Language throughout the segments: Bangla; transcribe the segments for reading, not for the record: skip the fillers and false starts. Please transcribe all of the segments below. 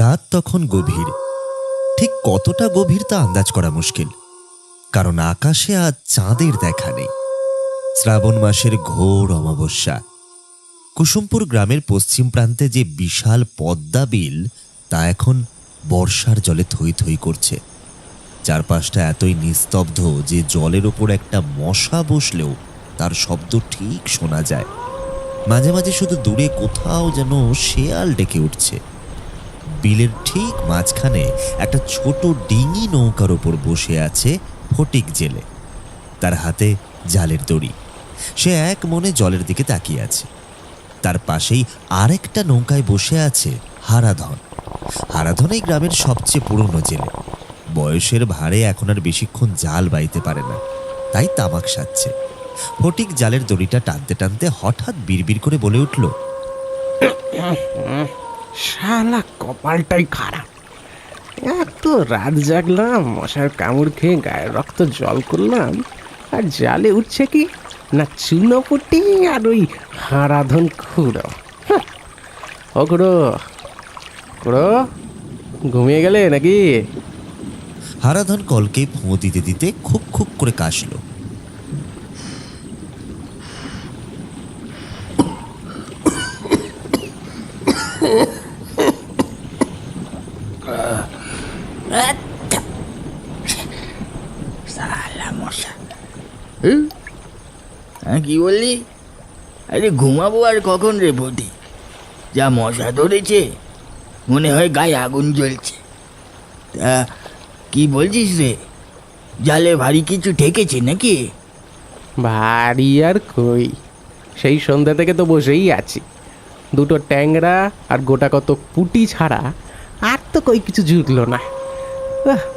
রাত তখন গভীর, ঠিক কতটা গভীর তা আন্দাজ করা মুশকিল, কারণ আকাশে আজ চাঁদের দেখা নেই। শ্রাবণ মাসের ঘোর অমাবস্যা। কুসুমপুর গ্রামের পশ্চিম প্রান্তে যে বিশাল পদ্মা বিল তা এখন বর্ষার জলে থই থই করছে। চারপাশটা এতই নিস্তব্ধ যে জলের ওপর একটা মশা বসলেও তার শব্দ ঠিক শোনা যায়। মাঝে মাঝে শুধু দূরে কোথাও যেন শেয়াল ডেকে উঠছে। বিলের ঠিক মাঝখানে একটা ছোট ডিঙি নৌকার ওপর বসে আছে ফটিক জেলে, তার হাতে জালের দড়ি। সে এক মনে জলের দিকে তাকিয়ে আছে। তার পাশেই আরেকটা নৌকায় বসে আছে হারাধন। হারাধন এই গ্রামের সবচেয়ে পুরনো জেলে। বয়সের ভারে এখন আর বেশিক্ষণ জাল বাইতে পারে না, তাই তামাক সাজছে। ফটিক জালের দড়িটা টানতে টানতে হঠাৎ বিড়বিড় করে বলে উঠল, শালা কপালটাই খারাপ। এত রাত জাগলাম, মশার কামড় খেয়ে গায়ের রক্ত জল করলাম, আর জালে উঠছে কি না চুনোপুটি আর ওই হারাধন খুঁড়ো। ও খুঁড়ো, খুঁড়ো, ঘুমিয়ে গেলে নাকি? হারাধন কলকে ফোঁ দিতে দিতে খুব খুব করে কাশল। কি বললি? আরে ঘুমাবো আর কখন রে বটি? যা মশা ধরেছে, মনে হয় গায়ে আগুন জ্বলছে। তা কি বলছিস রে, জালে ভারী কিছু ঠেকেছে নাকি? ভারী আর কই, সেই সন্ধ্যা থেকে তো বসেই আছি। দুটো ট্যাংরা আর গোটা কত পুটি ছাড়া আর তো কই কিছু জুটলো না।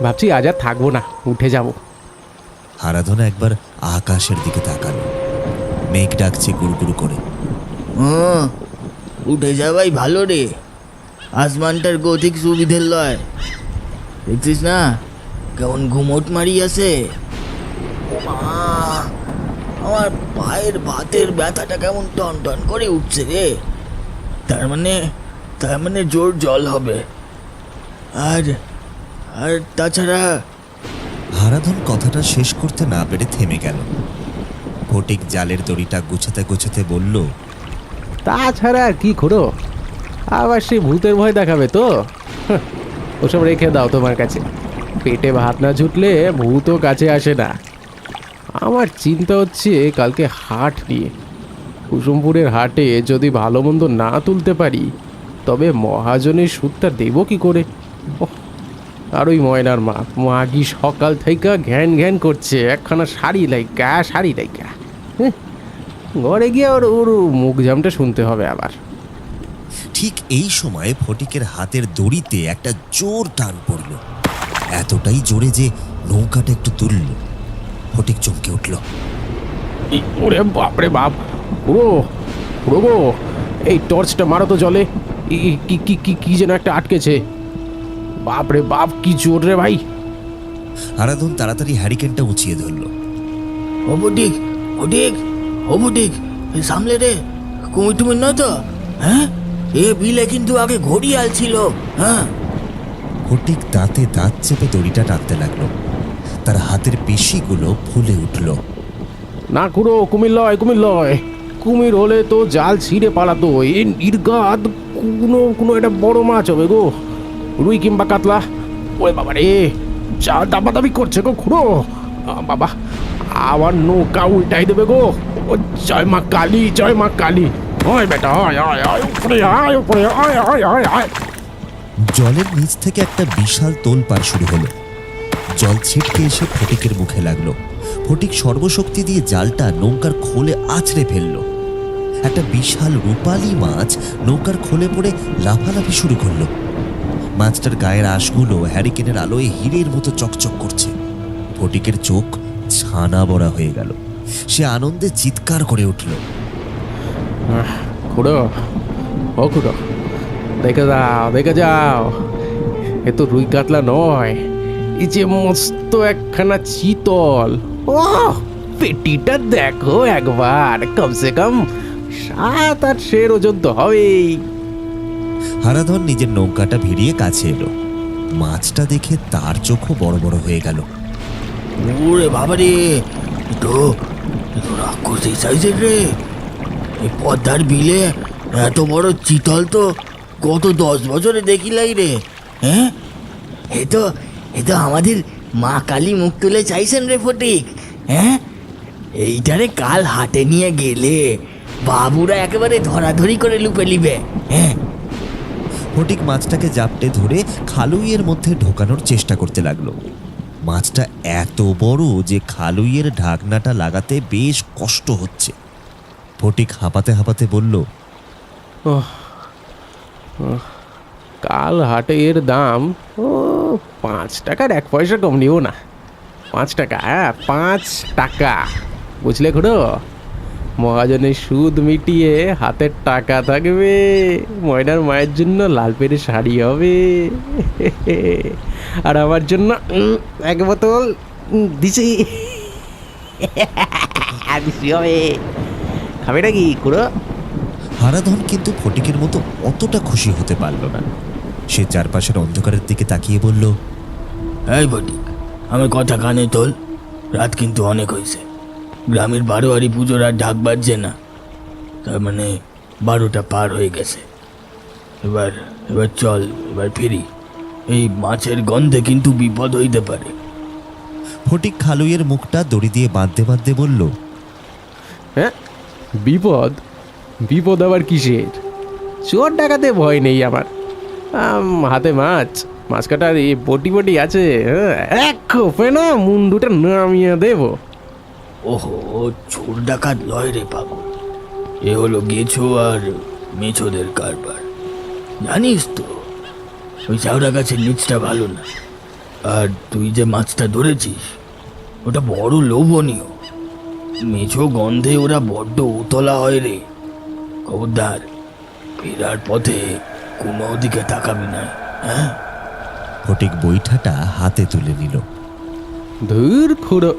ভাবছি আজ আর থাকবো না, উঠে যাব। হারাধন একবার আকাশের দিকে তাকালো। মেঘ ডাকছে গুড়গুড় করে। উঠে যাওয়াই ভালো রে, আসমানটার গতিক সুবিধের লয়। দেখছিস না কেমন ঘুমোট মারি আছে? আমার পায়ের ভাতের ব্যথাটা কেমন টন টন করে উঠছে রে। তার মানে জোর জল হবে। আর আর তাছাড়া হারাধন কথাটা শেষ করতে না পেরে থেমে গেল। ফটিক জালের দড়িটা গুছাতে গুছাতে বলল, তাছাড়া আর কি করো? আবার সেই ভূতের ভয় দেখাবে তো? ওসব রেখে দাও তোমার কাছে। পেটে ভাত না জুটলে ভূতও কাছে আসে না। আমার চিন্তা হচ্ছে কালকে হাট নিয়ে। কুসুমপুরের হাটে যদি ভালো মন্দ না তুলতে পারি, তবে মহাজনের সুদটা দেবো কি করে? আর ওই ময়নার মা মাগি সকাল থেকে ঘ্যান ঘ্যান করছে, একখানা শাড়ি লাইকা। ঘরে গিয়ে ওর মুখ জামটা শুনতে হবে আবার। ঠিক এই সময় ফটিকের হাতের দড়িতে একটা জোর টান পড়ল, এতটাই জোরে যে নৌকাটা একটু তুলল। ফটিক চমকে উঠল। ওরে বাপরে বাপ, পুরো পুরো গো, এই টর্চটা মারো তো জলে। কি যেন একটা আটকেছে। বাপরে বাপ, কি জোর রে ভাই! হারাধন তাড়াতাড়ি হ্যারিকেনটা উঁচিয়ে ধরল। ও বুটিক, সামলে রে, কুমির টুমির নয় তো? হ্যাঁ, এ বিলে কিন্তু আগে ঘড়িয়াল ছিল। হ্যাঁ। ফটিক দাঁতে দাঁত চেপে দড়িটা টানতে লাগলো। তার হাতের পেশিগুলো ফুলে উঠল। না খুড়ো, কুমির লয়। কুমির হলে তো জাল ছিঁড়ে পালাতো। এই নির্ঘাত কোনো একটা বড় মাছ হবে গো, রুই কিংবা কাতলা। ওরে বাবা রে, জাল দাবাদাবি করছে গো খুড়ো। বাবা, আবার নৌকা উল্টাই দেবে গো। ও জয় মা কালী। ওই বেটা, আয়। জলের নিচ থেকে একটা বিশাল তোলপাড় শুরু হলো। জল ছিটকে এসে ফটিকের মুখে লাগলো। ফটিক সর্বশক্তি দিয়ে জালটা নৌকার খোলে আছড়ে ফেলল। একটা বিশাল রূপালী মাছ নৌকার খোলে পড়ে লাফালাফি শুরু করলো। মাছটার গায়ের আঁশগুলো হ্যারিকেনের আলোয় হীরের মতো চকচক করছে। ফটিকের চোখ ছানা বড়া হয়ে গেল। সে আনন্দে চিৎকার করে উঠল, খুড়ো, ও খুড়ো, দেখে যাও, এ তো রুই কাতলা নয়, এই যে মস্ত একখানা চিতল। ও পেটিটা দেখো একবার, কমসে কম 7-8 সের ওজন তো হবেই। হারাধন নিজের নৌকাটা ভিড়িয়ে কাছে এলো। মাছটা দেখে তার চোখও বড় বড় হয়ে গেল। ওরে বাবারে, তো রাক্ষসী সাইজের রে! এই পদ্মার বিলে এত বড় চিতল তো গত 10 বছরে দেখিলাই রে। হ্যাঁ, এ তো আমাদের মা কালী মুখ তুলে চাইছেন রে ফটিক। হ্যাঁ, এইটারে কাল হাটে নিয়ে গেলে বাবুরা একেবারে ধরাধরি করে লুপে নিবে। হ্যাঁ, ফটিক মাছটাকে জাপটে ধরে খালুইয়ের মধ্যে ঢোকানোর চেষ্টা করতে লাগলো। মাছটা এত বড় যে খালুইয়ের ঢাকনাটা লাগাতে বেশ কষ্ট হচ্ছে। ফটিক হাঁপাতে হাঁপাতে বলল, কাল হাটে এর দাম 5 টাকার 1 পয়সা কম নিও না। 5 টাকা, হ্যাঁ 5 টাকা, বুঝলে খুড়ো? মহাজনের সুদ মিটিয়ে হাতের টাকা থাকবে, ময়নার মায়ের জন্য লাল পেরে শাড়ি হবে, আর আমার জন্য 1 বোতল দিছি হবে। খাবে নাকি খুড়ো? হারাধন কিন্তু ফটিকের মতো অতটা খুশি হতে পারল না। সে চারপাশের অন্ধকারের দিকে তাকিয়ে বলল, এই ফটিক, আমার কথা কানে তোল। রাত কিন্তু অনেক হয়েছে, গ্রামের 12 পুজোর আর ঢাক বাজছে না, তার মানে 12টা পার হয়ে গেছে। এবার চল, এবার ফিরি। এই মাছের গন্ধে কিন্তু বিপদ হইতে পারে। ফটিক খালুইয়ের মুখটা দড়ি দিয়ে বাঁধতে বাঁধতে বলল, হ্যাঁ, বিপদ? বিপদ আবার কিসের? চোর ডাকাতে ভয় নেই আমার। হাতে মাছ কাটার এই বটি আছে, এক খোপে না মুন্ডুটা নামিয়ে দেব। ওহো, চোর ডাকাত লয় রে পাগল, এ হলো গেছো আর মেছোদের কারবার। জানিস তো, ওই চাওড়া গাছের নিচটা ভালো না। আর তুই যে মাছটা ধরেছিস ওটা বড় লোভনীয়। মেছো গন্ধে ওরা বড্ড উতলা হয় রে। খবরদার, ফেরার পথে কোনো দিকে তাকাবি না। হ্যাঁ? ফটিক বৈঠাটা হাতে তুলে নিল। ধুর খুড়ো,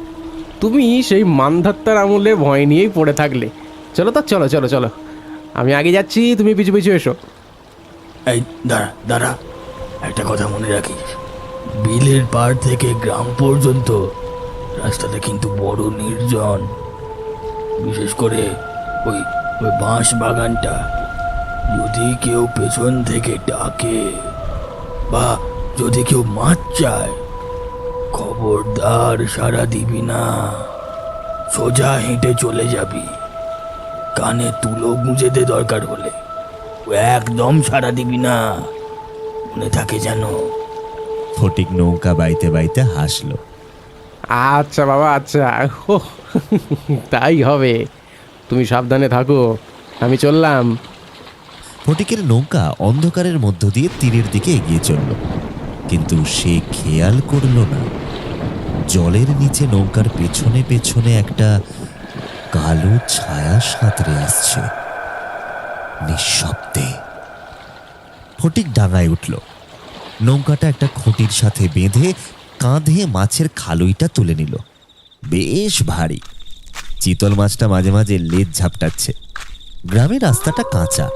তুমি সেই মানধাত্তার আমলে ভয় নিয়েই পড়ে থাকলে। চলো তো, চলো চলো চলো, আমি আগে যাচ্ছি, তুমি পিছু পিছু এসো। এই দাঁড়া, একটা কথা মনে রাখিস, বিলের পাড় থেকে গ্রাম পর্যন্ত রাস্তাটা কিন্তু বড় নির্জন। বিশেষ করে ওই বাঁশ বাগানটা, যদি কেউ পেছন থেকে ডাকে বা যদি কেউ মাছ চায়, খবরদার সাড়া দিবি না, সোজা হেঁটে চলে যাবি। কানে তুলো গুঁজে দে দরকার হলে, একদম সাড়া দিবি না, মনে থাকে যেন। ফটিক নৌকা বাইতে বাইতে হাসল। আচ্ছা বাবা, আচ্ছা, তাই হবে। তুমি সাবধানে থাকো, আমি চললাম। ফটিকের নৌকা অন্ধকারের মধ্য দিয়ে তীরের দিকে এগিয়ে চলল, কিন্তু সে খেয়াল করল না জলের নিচে নৌকার পেছনে পেছনে একটা কালো ছায়া সাঁতরে আসছে নিঃশব্দে। ফটিক ডাঙায় উঠল, নৌকাটা একটা খুঁটির সাথে বেঁধে কাঁধে মাছের খালুইটা তুলে নিল। বেশ ভারী। চিতল মাছটা মাঝে মাঝে লেজ ঝাপটাচ্ছে। গ্রামের রাস্তাটা কাঁচা,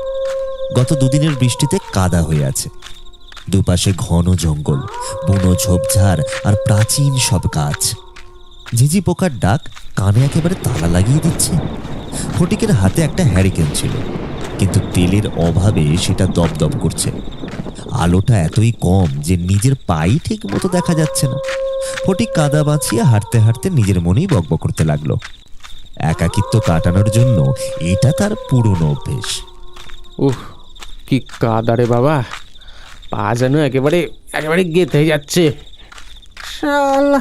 গত 2 দিনের বৃষ্টিতে কাদা হয়ে আছে। দুপাশে ঘন জঙ্গল, বুনো ঝোপঝাড় আর প্রাচীন সব গাছ। ঝিঝি পোকার ডাক কানে একেবারে তালা লাগিয়ে দিচ্ছে। ফটিকের হাতে একটা হ্যারিকেন ছিল, কিন্তু তেলের অভাবে সেটা দপদপ করছে। আলোটা এতই কম যে নিজের পাই ঠিক মতো দেখা যাচ্ছে না। ফটিক কাদা বাঁচিয়ে হাঁটতে হাঁটতে নিজের মনেই বকবক করতে লাগলো। একাকিত্ব কাটানোর জন্য এটা তার পুরনো অভ্যেস। উহ, কি কাদা রে বাবা, পা যেন একেবারে গেঁথে যাচ্ছে। শালা,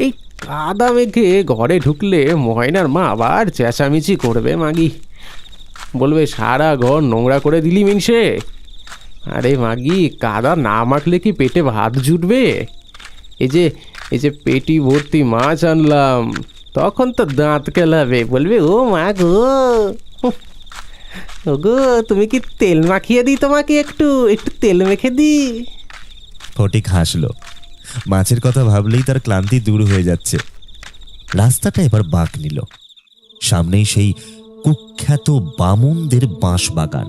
এই কাদা মেঘে ঘরে ঢুকলে ময়নার মা আবার চেঁচামেচি করবে। মাগি বলবে, সারা ঘর নোংরা করে দিলি মিনসে। আরে মাগি, কাদা না মাখলে কি পেটে ভাত জুটবে? এই যে পেটি ভর্তি মাছ আনলাম, তখন তো দাঁত কেলাবে, বলবে ও মা গো, ওগো তুমি কি তেল মাখিয়ে দিই তোমাকে? একটু তেল মেখে দিই। ফটিক হাসল। মাছের কথা ভাবলেই তার ক্লান্তি দূর হয়ে যাচ্ছে। রাস্তাটা এবার বাঁক নিল। সামনেই সেই কুখ্যাত বামুনদের বাঁশ বাগান।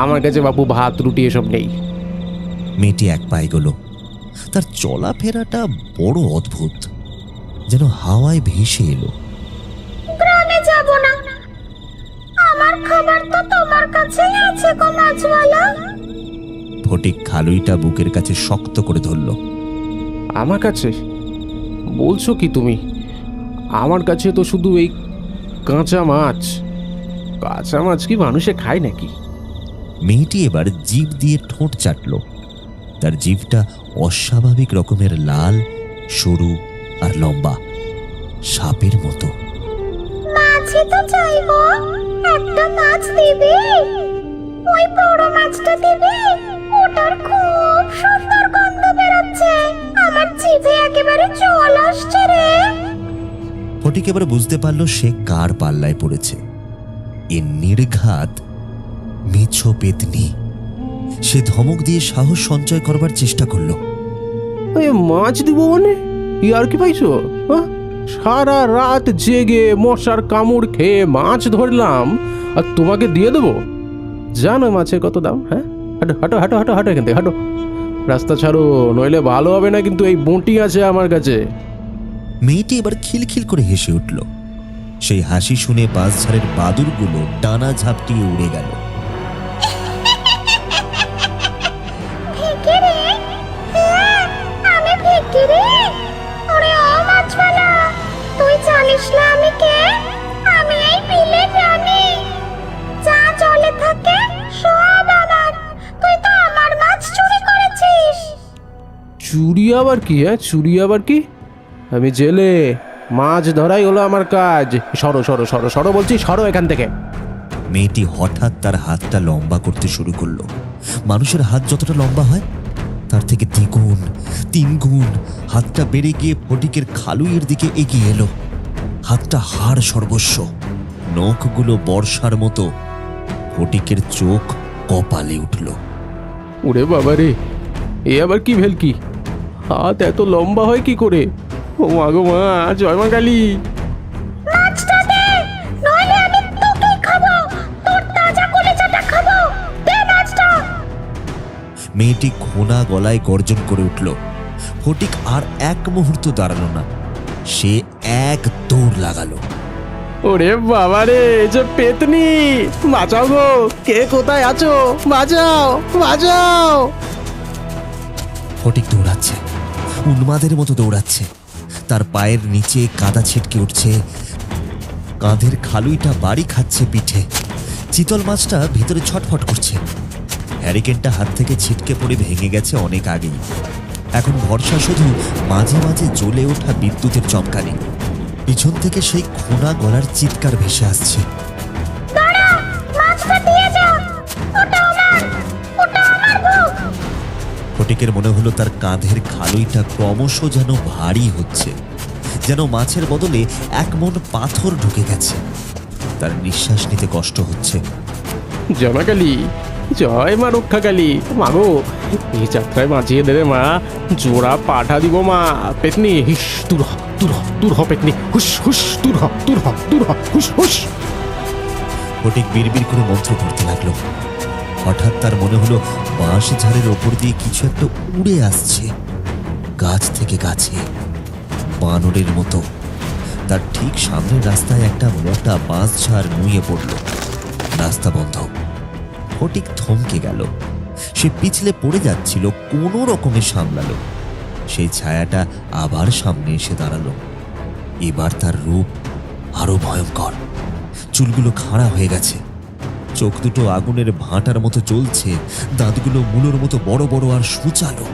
আমার কাছে বাপু ভাত রুটি এসব নেই। মেয়েটি এক পায়ে গেল। তার চলাফেরাটা বড় অদ্ভুত, যেন হাওয়ায় ভেসে এলো। গ্রামে যাব না, আমার খাবার তো তোমার কাছেই আছে গো মাছওয়ালা। ফটিক খালুইটা বুকের কাছে শক্ত করে ধরল। আমার কাছে বলছো কি তুমি? আমার কাছে তো শুধু এই কাঁচা মাছ। কাঁচা মাছ কি মানুষে খায় নাকি? মেয়েটি এবার জিভ দিয়ে ঠোঁট চাটল। তার জিভটা অস্বাভাবিক রকমের লাল, সরু আর লম্বা, সাপের মতো। মাছই তো চাইবো, একটা মাছ দিবি? ওই বড় মাছটা দিবি? ওটার খুব সুন্দর গন্ধ বেরোচ্ছে, আমার জিভে একেবারে জল আসছে রে। ফটিক এবার বুঝতে পারল সে কার পাল্লায় পড়েছে। এ নির্ঘাত মেছো পেতনি। সে ধমক দিয়ে সাহস সঞ্চয় করবার চেষ্টা করল। এ মাছ দিব মানে ইয়ার কি পাইছো? হ্যাঁ? সারা রাত জেগে মশার কামড় খেয়ে মাছ ধরলাম আর তোমাকে দিয়ে দেবো? জানো মাছের কত দাম? হ্যাঁ, হাঁটো হাঁটো হাঁটো হাঁটো হাঁটো এখান থেকে হাঁটো। রাস্তা ছাড়ো, নইলে ভালো হবে না কিন্তু। এই বঁটি আছে আমার কাছে। মেয়েটি এবার খিলখিল করে হেসে উঠল। সেই হাসি শুনে বাঁশঝাড়ের বাদুরগুলো ডানা ঝাপটিয়ে উড়ে গেল। ভিখিরি? হ্যাঁ, আমি ভিখিরি। ওরে ও মাছওয়ালা, তুই জানিস না আমি কে? আমি এই বিলের রানী। যা জলে থাকে সব আমার। তুই তো আমার মাছ চুরি করেছিস। চুরি আবার কি? হ্যাঁ, চুরি আবার কি? আমি জেলে, মাছ ধরাই হলো আমার কাজ। সরো সরো সরো সরো বলছি, সরো এখান থেকে। মেয়েটি হঠাৎ তার হাতটা লম্বা করতে শুরু করলো। মানুষের হাত যতটা লম্বা হয় তার থেকে দ্বিগুণ, তিনগুণ হাতটা বেড়ে গিয়ে ফটিকের খালুইয়ের দিকে এগিয়ে এলো। হাতটা হাড় সর্বস্ব, নখগুলো বর্ষার মতো। ফটিকের চোখ কপালে উঠল। ওরে বাবা রে, এ আবার কি ভেলকি? হাত এত লম্বা হয় কি করে? ও মা গো মা, জয় মা কালী। মাছটা দে, নইলে আমি তোকে খাবো। তোর তাজা কলিজাটা খাবো। দে মাছটা। মেয়েটি খোনা গলায় গর্জন করে উঠল। ফটিক আর এক মুহূর্ত দাঁড়ালো না। সে এক দৌড় লাগালো। ওরে বাবা রে, যে পেতনি! বাঁচাও গো, কে কোথায় আছো? বাঁচাও বাঁচাও! ফটিক দৌড়াচ্ছে, উন্মাদের মতো দৌড়াচ্ছে। তার পায়ের নিচে কাদা ছিটকে উঠছে, কাঁধের খালুইটা বাড়ি খাচ্ছে পিঠে। চিতল মাছটা ভিতরে ছটফট করছে। হ্যারিকেনটা হাত থেকে ছিটকে পড়ে ভেঙে গেছে অনেক আগেই। এখন ভরসা শুধু মাঝে মাঝে জ্বলে ওঠা বিদ্যুতের চমকানি। পিছন থেকে সেই খোনা গলার চিৎকার ভেসে আসছে। দাঁড়া, মাছটা দিয়ে যা। ওটা আমার, ওটা আমার ভোগ। ফটিকের মনে হলো তার কাঁধের খালুইটা ক্রমশ যেন ভারী হচ্ছে, যেন মাছের বদলে এক মন পাথর ঢুকে গেছে। তার নিঃশ্বাস নিতে কষ্ট হচ্ছে। জয় মা কালী, জয় মা রক্ষা কালী। মাগো, এই যাত্রায় বাঁচিয়ে দেবে মা। জোড়া পাঠা দিব মা। পেতনি, হিস, দূর হ, দূর হ, দূর হ পেতনি। হুস হুস, দূর হ, দূর হ, দূর হ, হুস হুস। ফটিক বিড়বিড় করে মন্ত্র পড়তে লাগলো। হঠাৎ তার মনে হলো বাঁশ ঝাড়ের ওপর দিয়ে কিছু একটা উড়ে আসছে, গাছ থেকে গাছে, বানরের মতো। তার ঠিক সামনের রাস্তায় একটা মোটা বাঁশ ঝাড় নুয়ে পড়ল। রাস্তা বন্ধ। ফটিক থমকে গেল। সে পিছলে পড়ে যাচ্ছিল, কোনো রকমে সামলালো। সেই ছায়াটা আবার সামনে এসে দাঁড়ালো। এবার তার রূপ আরো ভয়ঙ্কর। চুলগুলো খাড়া হয়ে গেছে, চোখ দুটো আগুনের ভাঁটার মতো জ্বলছে, দাঁতগুলো মূলোর মতো বড় বড় আর সুচালো।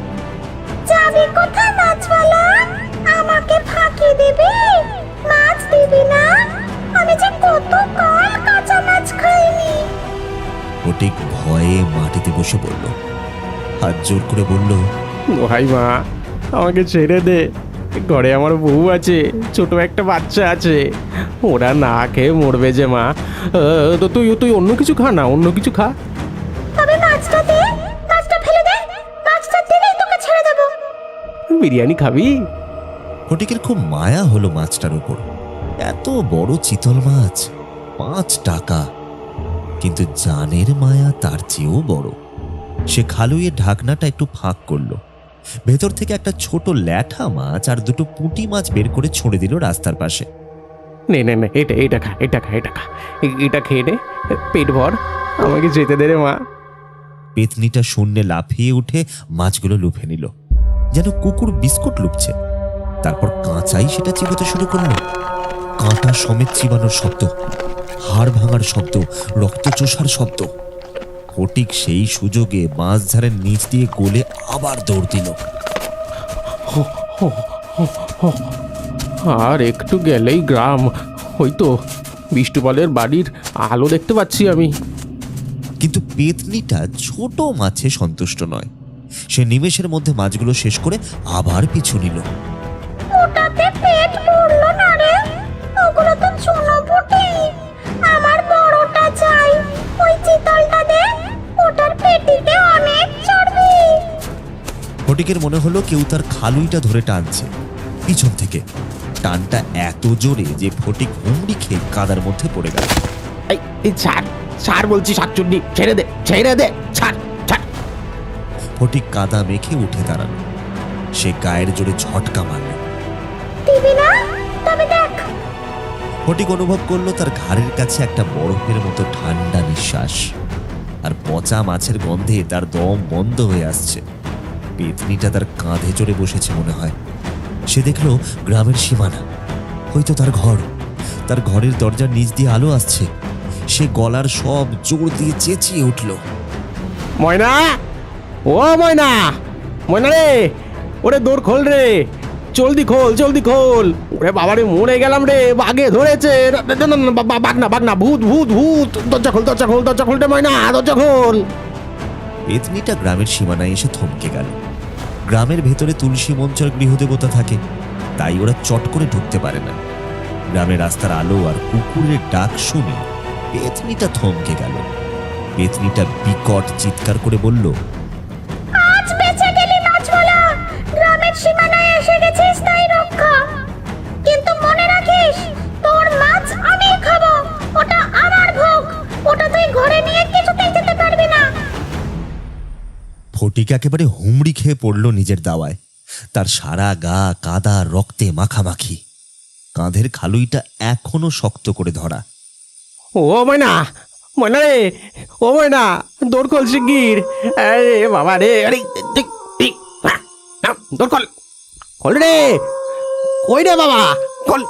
যাবি কোথায় মাছওয়ালা? আমাকে ফাঁকি দিবি? মাছ দিবি না? আমি যে কত কাল কাঁচা মাছ খাইনি। ফটিক ভয়ে মাটিতে বসে পড়ল। হাত জোর করে বলল, ভাই মা, আমাকে ছেড়ে দে। ঘরে আমার বউ আছে, ছোট একটা বাচ্চা আছে। ওরা না খেয়ে মরবে যে মা। তো তুই তুই অন্য কিছু খা না, অন্য কিছু খা। তবে মাছটা দে, মাছটা ফেলে দে। মাছটা দিলেই তোকে ছেড়ে দেবো। বিরিয়ানি খাবি? ফটিকের খুব মায়া হলো মাছটার উপর। এত বড় চিতল মাছ, 5 টাকা। কিন্তু জানের মায়া তার চেয়েও বড়। সে খালুইয়ের ঢাকনাটা একটু ফাঁক করলো, ভেতর থেকে একটা ছোট ল্যাঠা মাছ আর দুটো পুঁটি মাছ বের করে ছুঁড়ে দিল রাস্তার পাশে। নে নে নে, এটা খা, এটা খেয়ে নে, পেট ভর, আমাকে যেতে দে রে মা। পেতনিটা শূন্যে লাফিয়ে উঠে মাছগুলো লুফে নিল, যেন কুকুর বিস্কুট লুপছে। তারপর কাঁচাই সেটা চিবোতে শুরু করলো। কাঁটা সমেত চিবানোর শব্দ, হাড় ভাঙার শব্দ, রক্ত চোষার শব্দ। ফটিক সেই সুযোগে বাঁশঝাড়ের নিচ দিয়ে গোলে আবার দৌড় দিল। আর একটু গেলেই গ্রাম, ওই তো বিষ্টুপালের বাড়ির আলো দেখতে পাচ্ছি আমি। কিন্তু পেতনিটা ছোট মাছে সন্তুষ্ট নয়। সে নিমেষের মধ্যে মাছগুলো শেষ করে আবার পিছু নিল। ওটাতে পেট ভরলো না রে, ওগুলো তো চুনোপুটি। আমার বড়টা চাই, ওই চিতলটা দে, ওটার পেটিতে অনেক চর্বি। ফটিকের মনে হলো কেউ তার খালুইটা ধরে টানছে পিছন থেকে। টানটা এত জোরে যে ফটিক হুমড়ি খেয়ে কাদার মধ্যে পড়ে গেল। এই ছাড় ছাড় বলছি, শাকচুন্নি, ছেড়ে দে ছাড় ছাড়। ফটিক কাদা মেখে উঠে দাঁড়ালো। সে গায়ের জোরে ঝটকা মারল। দিবি না? তবে দেখ। ফটিক অনুভব করলো তার ঘাড়ের কাছে একটা বরফের মতো ঠান্ডা নিঃশ্বাস, আর পচা মাছের গন্ধে তার দম বন্ধ হয়ে আসছে। পেতনিটা তার কাঁধে চড়ে বসেছে মনে হয়। সে দেখলো গ্রামের সীমানা, হয়তো তার ঘর। তার ঘরের দরজার নিচ দিয়ে আলো আসছে। সে গলার সব জোর দিয়ে চেঁচিয়ে উঠল, ময়না, ও ময়না, ময়না রে, ওরে দৌড় খোল রে, জলদি খোল। ওরে বাবারে, মরে গেলাম রে, বাঘে ধরেছে। বাঘ না, ভূত। দরজা খোল রে ময়না, দরজা খোল। পেতনিটা গ্রামের সীমানায় এসে থমকে গেল। গ্রামের ভেতরে তুলসী মঞ্চের গৃহদেবতা থাকে, তাই ওরা চট করে ঢুকতে পারে না। গ্রামের রাস্তার আলো আর কুকুরের ডাক শুনে পেতনিটা থমকে গেল। পেতনিটা বিকট চিৎকার করে বলল, আজ বেঁচে গেলি মাছওয়ালা, গ্রামের সীমানায় এসে গেছিস তাই রক্ষা। কিন্তু মনে রাখিস, তোর মাছ আমি খাবো, ওটা আমার ভোগ, ওটা তুই ঘরে নিয়ে কিছুতেই যেতে পারবি না। ফটিক একেবারে হুমড়ি খেয়ে পড়ল নিজের দাওয়ায়। তার সারা গা কাদা রক্তে মাখামাখি। কাঁধের খালুইটা এখনো শক্ত করে ধরা। ও ময়না রে, ও ময়না, দৌড় খোল শিগগির। আরে বাবা রে, আরে দৌড় খোল রে, কই রে বাবা, খোল।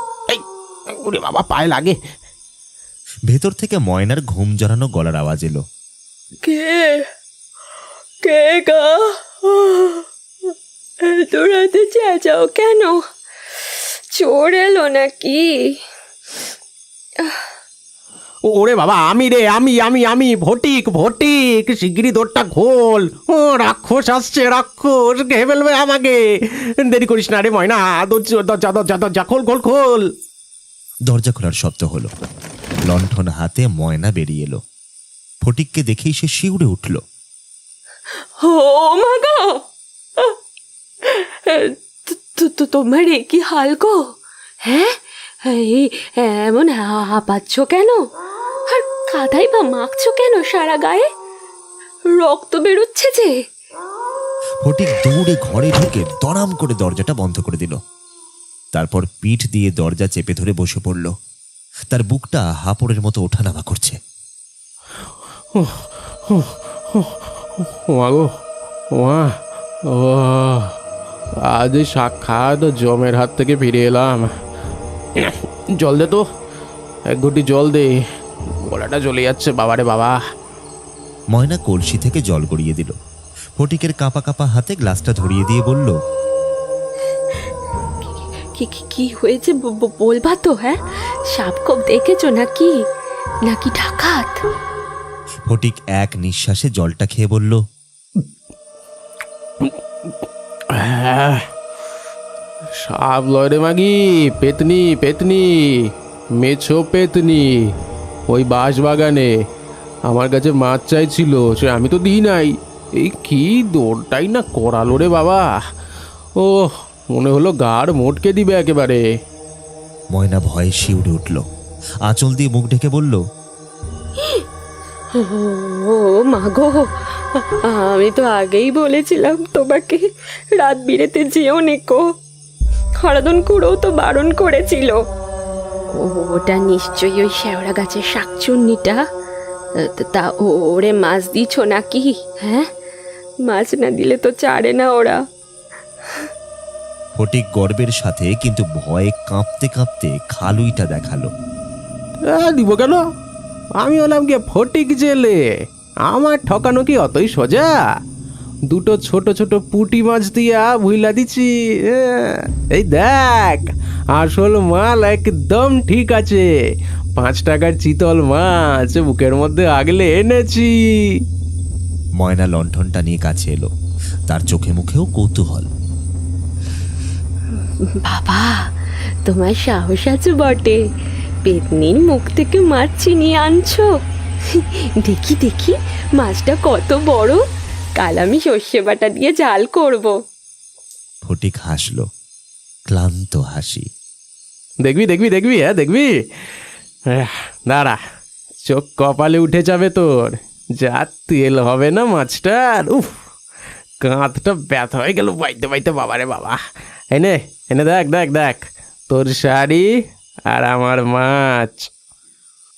ওরে বাবা, পায়ে লাগে। ভেতর থেকে ময়নার ঘুম জড়ানো গলার আওয়াজ এলো। কে গা, এত রাতে চেঁচাও কেন? চোর এলো নাকি? ওরে বাবা, আমি রে, আমি ফটিক। শিগগিরই দৌড়টা খোল। ও রাক্ষস আসছে, রাক্ষস খেয়ে ফেলবে আমাকে। দেরি করিস না রে ময়না, দরজা খোল। দরজা খোলার শব্দ হলো। লণ্ঠন হাতে ময়না বেরিয়ে এলো। ফটিককে দেখেই সে শিউরে উঠল। ও মা গো, তোমার কি হাল গো? হ্যাঁ, এই এমন হাঁপাচ্ছ কেন? আর কাদাই বা মাখছো কেন সারা গায়ে? রক্ত বেরোচ্ছে যে। ফটিক দৌড়ে ঘরে ঢুকে দড়াম করে দরজাটা বন্ধ করে দিল। তারপর পিঠ দিয়ে দরজা চেপে ধরে বসে পড়ল। তার বুকটা হাঁপড়ের মতো ওঠানামা করছে। আজ সাক্ষাৎ জমের হাত থেকে ফিরে এলাম। জল দে তো, এক ঘুটি জল দে, গলাটা জ্বলে যাচ্ছে বাবারে বাবা। ময়না কলসি থেকে জল গড়িয়ে দিল। ফটিকের কাঁপা কাঁপা হাতে গ্লাসটা ধরিয়ে দিয়ে বলল, কি হয়েছে বলবা তো? হ্যাঁ, সাপ খুব দেখেছো নাকি ডাকাত? ফটিক এক নিঃশ্বাসে জলটা খেয়ে বলল, সাপ লয় রে মাগি, পেতনি, মেছো পেতনি। ওই বাঁশ বাগানে আমার কাছে মাছ চাইছিল, সে আমি তো দিই নাই। এই কি দৌড়টাই না করালো রে বাবা। ও মনে হলো গাড় মোটকে দিবে একেবারে। ময়না ভয়ে শিউরে উঠল। আঁচল দিয়ে মুখ ঢেকে বলল, ও মা গো, আমি তো আগেই বলেছিলাম তোমাকে রাত বিরেতে যেও নেকো। খরাদন কুড়ো তো বারণ করেছিল। ওটা নিশ্চয়ই ওই শেওড়া গাছের শাকচুন্নিটা। তা ওরে মাছ দিছ নাকি? হ্যাঁ, মাছ না দিলে তো ছাড়ে না ওরা। ফটিক গর্বের সাথে কিন্তু ভয়ে কাঁপতে কাঁপতে খালুইটা দেখালো। দিব কেন? আমি হলাম গিয়ে ফটিক জেলে, আমার ঠকানো কি অতই সোজা? দুটো ছোট ছোট পুঁটি মাছ দিয়া ভুইলা দিছি। এই দেখ, আসল মাল একদম ঠিক আছে। 5 টাকার চিতল মাছ বুকের মধ্যে আগলে এনেছি। ময়না লণ্ঠনটা নিয়ে কাছে এলো, তার চোখে মুখেও কৌতূহল। বাবা, তোমার সাহস আছে বটে, পেতনির মুখ থেকে মাছ ছিনিয়ে আনছো। দেখি দেখি মাছটা কত বড়, কাল আমি সর্ষে বাটা দিয়ে ঝাল করব। ফটিক হাসলো, ক্লান্ত হাসি। দেখবি দেখবি দেখবি, হ্যাঁ দেখবি। দাঁড়া, চোখ কপালে উঠে যাবে তোর। যা তেল হবে না মাছটার। উফ, কাঁধটা ব্যথা হয়ে গেল বাইতে বাইতে। বাবারে বাবা, এনে এনে দেখ দেখ দেখ, তোর শাড়ি আর আমার মাছ।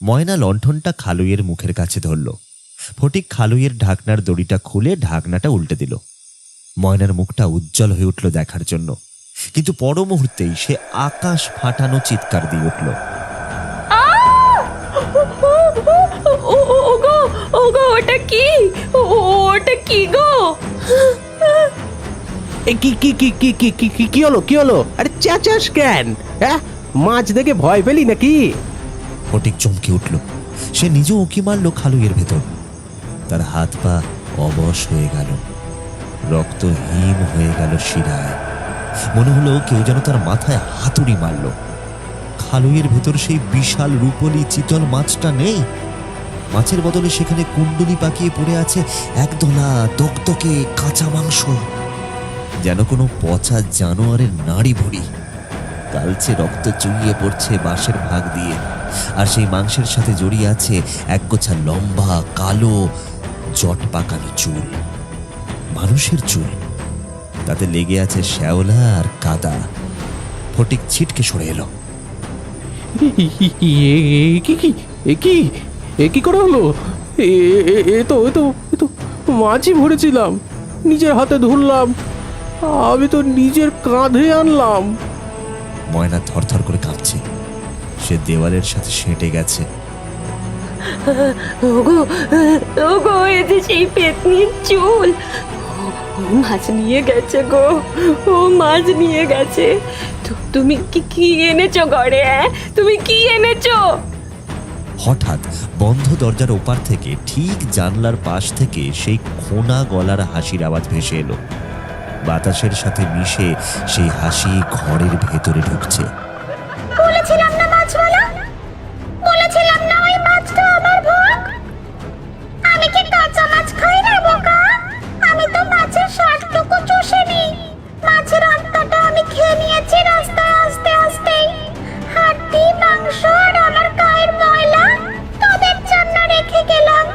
ময়না লণ্ঠনটা খালুইয়ের মুখের কাছে ধরল। ফটিক খালুইয়ের ঢাকনার দড়িটা খুলে ঢাকনাটা উল্টে দিল। ময়নার মুখটা উজ্জ্বল হয়ে উঠল দেখার জন্য, কিন্তু পর মুহূর্তেই সে আকাশ ফাটানো চিৎকার দিয়ে উঠল। ওগো, ওটা কি? ওটা কি গো? কি কি কি কি কি কি কি কি হলো কি হলো? আরে চেঁচাস কেন? হ্যাঁ, মাছ দেখে ভয় পেলি নাকি? ফটিক চমকে উঠল। সে নিজেও উঁকি মারল খালুইয়ের ভেতর। তার হাত পা অবশ হয়ে গেল, রক্ত হিম হয়ে গেল শিরায়। মনে হলো কেউ যেন তার মাথায় হাতুড়ি মারল। খালুইয়ের ভেতর সেই বিশাল রূপলি চিতল মাছটা নেই। মাছের বদলে সেখানে কুণ্ডলি পাকিয়ে পড়ে আছে একদলা দকদকে কাঁচা মাংস, যেন কোনো পচা জানোয়ারের নাড়ি ভুড়ি। কালচে রক্ত চুইয়ে পড়ছে বাঁশের ভাগ দিয়ে, আর সেই মাংসের সাথে জড়িয়ে আছে একগোছা লম্বা কালো জট পাকানো চুল, মানুষের চুল। তাতে লেগে আছে শ্যাওলা আর কাদা। ফটিক ছিটকে সরে এলো। এ কি করে হলো? এ তো মাছই ভরেছিলাম, নিজের হাতে ধরলাম, আমি তো নিজের কাঁধে আনলাম। ময়না থরথর করে কাঁপছে, সে দেওয়ালের সাথে সেঁটে গেছে। ওগো, ওগো, এ যে সেই পেতনির চুল। ও মাছ নিয়ে গেছে গো, ও মাছ নিয়ে গেছে। তুমি কি এনেছো ঘরে? তুমি কি এনেছো? হঠাৎ বন্ধ দরজার ওপার থেকে ঠিক জানলার পাশ থেকে সেই খোনা গলার হাসির আওয়াজ ভেসে এলো। বাতাসের সাথে মিশে সেই হাসি ঘরের ভেতরে ঢুকছে। বলেছিলাম না মাছওয়ালা, বলেছিলাম না ওই মাছটা আমার ভোগ। আমি কি কাঁচা মাছ খাই না বোকা? আমি তো মাছের শাকটুকু চষেনি, মাছের আত্মাটা আমি খেয়ে নিয়েছি রাস্তায় আস্তে আস্তে। হাড্ডি মাংস আর আমার গায়ের ময়লা তোদের জন্য রেখে গেলাম।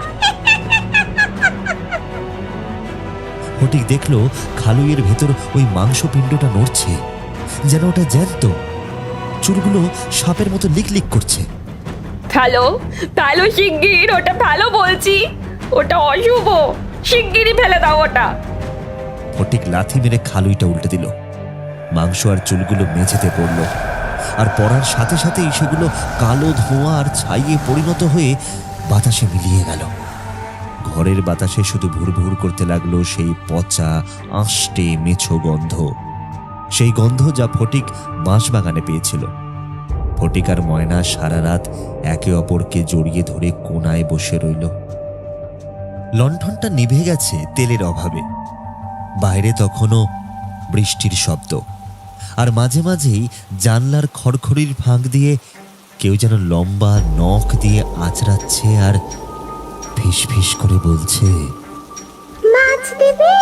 ফটিক দেখলো খালুইয়ের ভেতর ওই মাংসপিণ্ডটা নড়ছে, যেন ওটা জ্যান্ত। চুলগুলো সাপের মতো লিকলিক করছে। ফেলো ফেলো শিগগির, ওটা ফেলো বলছি, ওটা অশুভ, শিগগিরই ফেলে দাও ওটা। ফটিক লাথি মেরে খালুইটা উল্টে দিল। মাংস আর চুলগুলো মেঝেতে পড়ল, আর পড়ার সাথে সাথেই সেগুলো কালো ধোঁয়া আর ছাইয়ে পরিণত হয়ে বাতাসে মিলিয়ে গেল। ঘরের বাতাসে শুধু ভুরভুর করতে লাগলো সেই পচা আঁশটে মেছো গন্ধ, সেই গন্ধ যা ফটিক বাঁশবাগানে পেয়েছিল। ফটিক আর ময়না সারা রাত একে অপরকে জড়িয়ে ধরে কোনায় বসে রইল। লণ্ঠনটা নিভে গেছে তেলের অভাবে। বাইরে তখনও বৃষ্টির শব্দ, আর মাঝে মাঝেই জানলার খড়খড়ির ফাঁক দিয়ে কেউ যেন লম্বা নখ দিয়ে আঁচড়াচ্ছে আর ফিস ফিস করে বলছে, মাছ দিবি?